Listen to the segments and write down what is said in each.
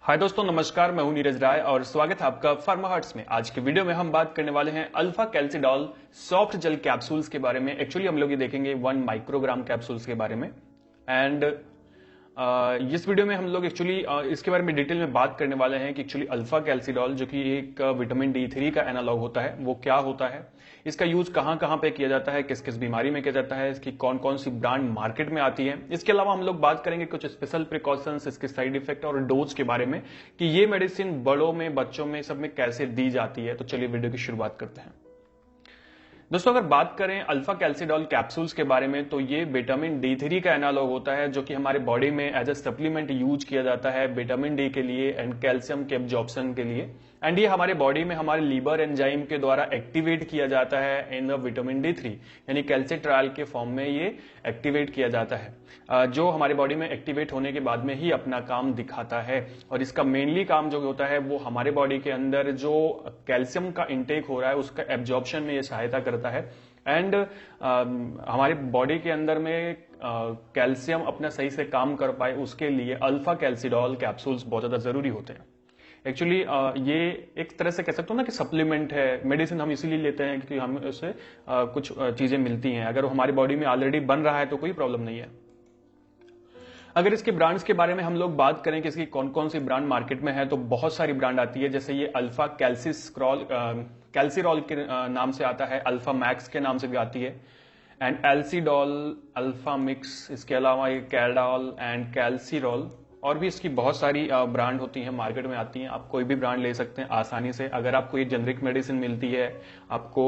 हाय दोस्तों, नमस्कार। मैं हूं नीरज राय और स्वागत है आपका फार्मा हर्ट्स में। आज के वीडियो में हम बात करने वाले हैं अल्फा कैल्सिडॉल सॉफ्ट जेल कैप्सूल्स के बारे में। एक्चुअली हम लोग ये देखेंगे 1 माइक्रोग्राम कैप्सूल्स के बारे में। एंड इस वीडियो में हम लोग एक्चुअली इसके बारे में डिटेल में बात करने वाले हैं कि एक्चुअली अल्फा कैल्सिडॉल जो कि एक विटामिन D3 का एनालॉग होता है वो क्या होता है, इसका यूज कहां कहां पे किया जाता है, किस किस बीमारी में किया जाता है, इसकी कौन कौन सी ब्रांड मार्केट में आती है। इसके अलावा हम लोग बात करेंगे कुछ स्पेशल प्रिकॉशंस, इसके साइड इफेक्ट और डोज के बारे में कि ये मेडिसिन बड़ों में, बच्चों में, सब में कैसे दी जाती है। तो चलिए वीडियो की शुरुआत करते हैं। दोस्तों, अगर बात करें अल्फा कैल्सिडॉल कैप्सूल्स के बारे में तो ये विटामिन D3 का एनालॉग होता है जो कि हमारे बॉडी में एज ए सप्लीमेंट यूज किया जाता है विटामिन डी के लिए एंड कैल्शियम के एब्जॉर्प्शन के लिए। एंड ये हमारे बॉडी में हमारे लीवर एंजाइम के द्वारा एक्टिवेट किया जाता है इन द विटामिन D3, यानी कैल्सिट्राल के फॉर्म में ये एक्टिवेट किया जाता है, जो हमारे बॉडी में एक्टिवेट होने के बाद में ही अपना काम दिखाता है। और इसका मेनली काम जो होता है वो हमारे बॉडी के अंदर जो कैल्शियम का इंटेक हो रहा है उसका एब्जॉर्प्शन में ये सहायता करता है। एंड हमारे बॉडी के अंदर में कैल्शियम अपना सही से काम कर पाए उसके लिए अल्फा कैल्सिडॉल कैप्सूल्स बहुत ज्यादा जरूरी होते हैं। एक्चुअली ये एक तरह से कह सकते हो ना कि सप्लीमेंट है। मेडिसिन हम इसीलिए लेते हैं क्योंकि हमें उससे कुछ चीजें मिलती हैं। अगर वो हमारी बॉडी में ऑलरेडी बन रहा है तो कोई प्रॉब्लम नहीं है। अगर इसके ब्रांड्स के बारे में हम लोग बात करें कि इसकी कौन कौन सी ब्रांड मार्केट में है तो बहुत सारी ब्रांड आती है। जैसे ये अल्फा कैल्सिरॉल के नाम से आता है, अल्फा मैक्स के नाम से भी आती है, एंड एल्सीडॉल, अल्फा मिक्स, इसके अलावा ये कैलडॉल एंड कैल्सिरॉल, और भी इसकी बहुत सारी ब्रांड होती हैं, मार्केट में आती हैं। आप कोई भी ब्रांड ले सकते हैं आसानी से। अगर आपको ये जेनरिक मेडिसिन मिलती है आपको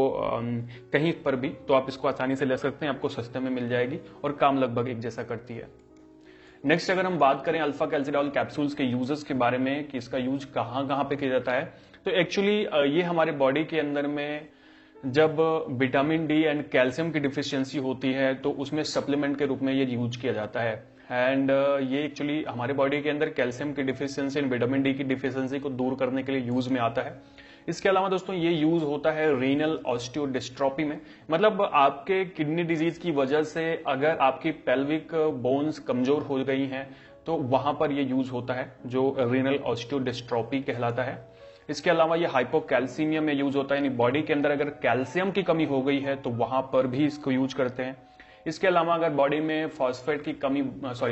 कहीं पर भी, तो आप इसको आसानी से ले सकते हैं, आपको सस्ते में मिल जाएगी और काम लगभग एक जैसा करती है। नेक्स्ट, अगर हम बात करें अल्फा कैल्सिडॉल कैप्सूल्स के यूजेस के बारे में कि इसका यूज कहां कहां पे किया जाता है, तो एक्चुअली ये हमारे बॉडी के अंदर में जब विटामिन डी एंड कैल्शियम की डिफिशियंसी होती है तो उसमें सप्लीमेंट के रूप में ये यूज किया जाता है। एंड ये एक्चुअली हमारे बॉडी के अंदर कैल्शियम की डिफिशियंसी एंड विटामिन डी की डिफिशियंसी को दूर करने के लिए यूज में आता है। इसके अलावा दोस्तों ये यूज होता है रीनल ऑस्टियोडिस्ट्रोफी में, मतलब आपके किडनी डिजीज की वजह से अगर आपकी पेल्विक बोन्स कमजोर हो गई हैं तो वहां पर ये यूज होता है, जो रीनल ऑस्टियोडिस्ट्रोफी कहलाता है। इसके अलावा ये हाइपोकैल्सीमिया में यूज होता है, यानी बॉडी के अंदर अगर कैल्शियम की कमी हो गई है तो वहां पर भी इसको यूज करते हैं। इसके अलावा अगर बॉडी में फॉस्फेट की कमी,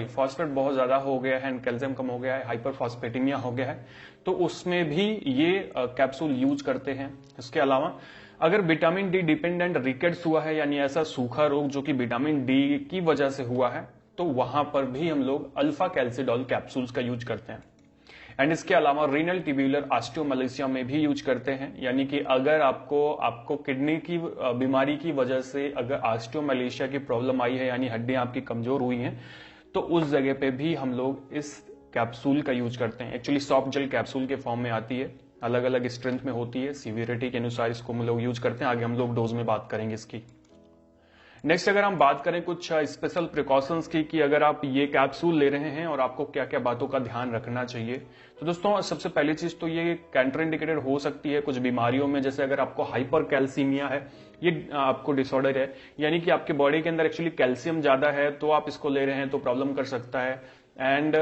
फॉस्फेट बहुत ज्यादा हो गया है एंड कैल्शियम कम हो गया है, हाइपरफॉस्फेटिमिया हो गया है, तो उसमें भी ये कैप्सूल यूज करते हैं। इसके अलावा अगर विटामिन डी डिपेंडेंट रिकेट्स हुआ है, यानी ऐसा सूखा रोग जो कि विटामिन डी की वजह से हुआ है, तो वहां पर भी हम लोग अल्फा कैल्सिडॉल कैप्सूल्स का यूज करते हैं। एंड इसके अलावा रीनल ट्यूब्यूलर ऑस्टियोमलेशिया में भी यूज करते हैं, यानी कि अगर आपको किडनी की बीमारी की वजह से अगर ऑस्टियोमलेशिया की प्रॉब्लम आई है, यानी हड्डियां आपकी कमजोर हुई हैं, तो उस जगह पे भी हम लोग इस कैप्सूल का यूज करते हैं। एक्चुअली सॉफ्ट जेल कैप्सूल के फॉर्म में आती है, अलग अलग स्ट्रेंथ में होती है, सीवियरिटी के अनुसार इसको हम लोग यूज करते हैं। आगे हम लोग डोज में बात करेंगे इसकी। नेक्स्ट, अगर हम बात करें कुछ स्पेशल प्रिकॉशंस की कि अगर आप ये कैप्सूल ले रहे हैं और आपको क्या क्या बातों का ध्यान रखना चाहिए, तो दोस्तों सबसे पहली चीज तो ये कैंटरइंडिकेटेड हो सकती है कुछ बीमारियों में। जैसे अगर आपको हाइपर कैल्सीमिया है, ये आपको डिसऑर्डर है, यानी कि आपके बॉडी के अंदर एक्चुअली कैल्शियम ज्यादा है तो आप इसको ले रहे हैं तो प्रॉब्लम कर सकता है। एंड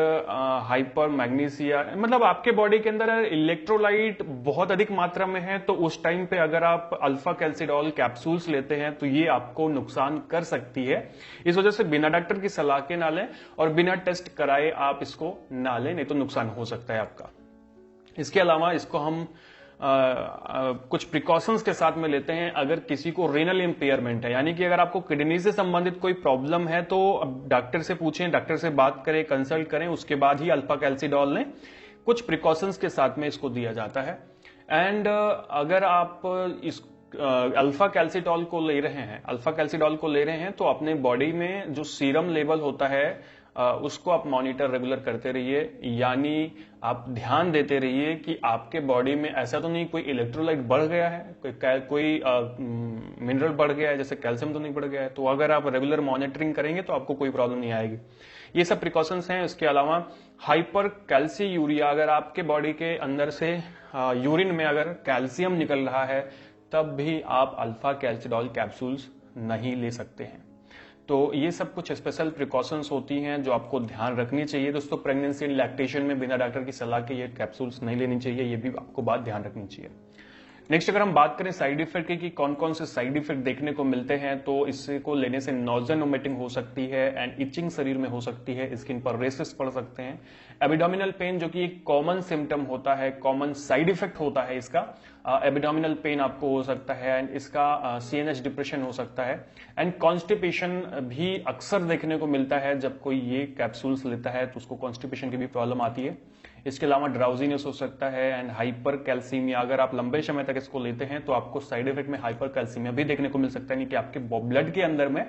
हाइपर मैग्नीसिया, मतलब आपके बॉडी के अंदर इलेक्ट्रोलाइट बहुत अधिक मात्रा में है, तो उस टाइम पे अगर आप अल्फा कैल्सिडॉल कैप्सूल्स लेते हैं तो ये आपको नुकसान कर सकती है। इस वजह से बिना डॉक्टर की सलाह के ना लें और बिना टेस्ट कराए आप इसको ना लें, नहीं तो नुकसान हो सकता है आपका। इसके अलावा इसको हम कुछ प्रिकॉशंस के साथ में लेते हैं अगर किसी को रेनल इंपेयरमेंट है, यानी कि अगर आपको किडनी से संबंधित कोई प्रॉब्लम है तो डॉक्टर से पूछें, डॉक्टर से बात करें, कंसल्ट करें, उसके बाद ही अल्फा कैल्सिडॉल लें। कुछ प्रिकॉशंस के साथ में इसको दिया जाता है। एंड अगर आप इस अल्फा कैल्सिडॉल को ले रहे हैं तो अपने बॉडी में जो सीरम लेवल होता है उसको आप मॉनिटर रेगुलर करते रहिए, यानी आप ध्यान देते रहिए कि आपके बॉडी में ऐसा तो नहीं कोई इलेक्ट्रोलाइट बढ़ गया है, कोई मिनरल बढ़ गया है, जैसे कैल्शियम तो नहीं बढ़ गया है। तो अगर आप रेगुलर मॉनिटरिंग करेंगे तो आपको कोई प्रॉब्लम नहीं आएगी। ये सब प्रिकॉशंस हैं। इसके अलावा हाइपर कैल्सीयूरिया, अगर आपके बॉडी के अंदर से यूरिन में अगर कैल्शियम निकल रहा है तब भी आप अल्फा कैल्सिडॉल कैप्सूल्स नहीं ले सकते हैं। तो ये सब कुछ स्पेशल प्रिकॉशंस होती हैं जो आपको ध्यान रखनी चाहिए दोस्तों। प्रेगनेंसी एंड लैक्टेशन में बिना डॉक्टर की सलाह के ये कैप्सूल्स नहीं लेनी चाहिए, ये भी आपको बात ध्यान रखनी चाहिए। नेक्स्ट अगर हम बात करें साइड इफेक्ट की कौन कौन से साइड इफेक्ट देखने को मिलते हैं, तो इससे को लेने से नॉजन वोमिटिंग हो सकती है एंड इचिंग शरीर में हो सकती है, स्किन पर रेसेस पड़ सकते हैं, एबिडोमिनल पेन जो कि एक कॉमन सिम्टम होता है, कॉमन साइड इफेक्ट होता है इसका, एबिडोमिनल पेन आपको हो सकता है एंड इसका सीएनएस डिप्रेशन हो सकता है एंड कॉन्स्टिपेशन भी अक्सर देखने को मिलता है। जब कोई ये कैप्सूल्स लेता है तो उसको कॉन्स्टिपेशन की भी प्रॉब्लम आती है। इसके अलावा ड्राउजीनेस हो सकता है एंड हाइपर कैल्सीमिया, अगर आप लंबे समय तक इसको लेते हैं तो आपको साइड इफेक्ट में हाइपर कैल्सीमिया भी देखने को मिल सकता है, यानी कि आपके ब्लड के अंदर में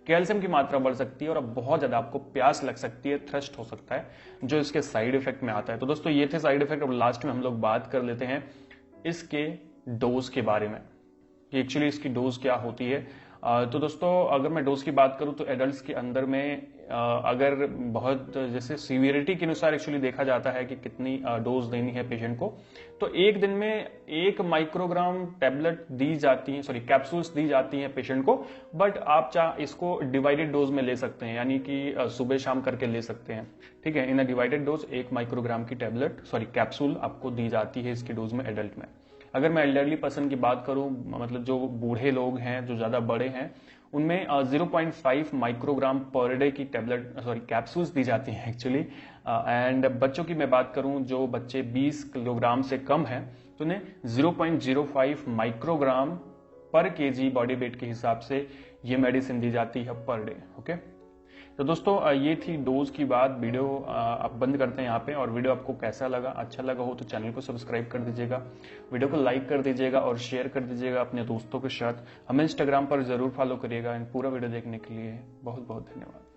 कैल्शियम की मात्रा बढ़ सकती है और अब बहुत ज्यादा आपको प्यास लग सकती है, थ्रस्ट हो सकता है, जो इसके साइड इफेक्ट में आता है। तो दोस्तों ये थे साइड इफेक्ट। अब लास्ट में हम लोग बात कर लेते हैं इसके डोज के बारे में कि एक्चुअली इसकी डोज क्या होती है। तो दोस्तों अगर मैं डोज की बात करूं तो एडल्ट्स के अंदर में अगर बहुत जैसे सीवियरिटी के अनुसार एक्चुअली देखा जाता है कि कितनी डोज देनी है पेशेंट को, तो एक दिन में 1 माइक्रोग्राम टैबलेट दी जाती है, सॉरी कैप्सूल्स दी जाती हैं पेशेंट को, बट आप चाहे इसको डिवाइडेड डोज में ले सकते हैं, यानी कि सुबह शाम करके ले सकते हैं। ठीक है, इन अ डिवाइडेड डोज 1 माइक्रोग्राम की टैबलेट सॉरी कैप्सूल आपको दी जाती है इसकी डोज में एडल्ट में। अगर मैं एल्डरली पर्सन की बात करूं, मतलब जो बूढ़े लोग हैं, जो ज्यादा बड़े हैं, उनमें 0.5 माइक्रोग्राम पर डे की टैबलेट सॉरी कैप्सूल्स दी जाती हैं एक्चुअली। एंड बच्चों की मैं बात करूं, जो बच्चे 20 किलोग्राम से कम हैं तो उन्हें 0.05 माइक्रोग्राम पर केजी बॉडी वेट के हिसाब से ये मेडिसिन दी जाती है पर डे। ओके, तो दोस्तों ये थी डोज की बात। वीडियो आप बंद करते हैं यहाँ पे, और वीडियो आपको कैसा लगा, अच्छा लगा हो तो चैनल को सब्सक्राइब कर दीजिएगा, वीडियो को लाइक कर दीजिएगा और शेयर कर दीजिएगा अपने दोस्तों के साथ। हमें इंस्टाग्राम पर जरूर फॉलो करिएगा। पूरा वीडियो देखने के लिए बहुत बहुत धन्यवाद।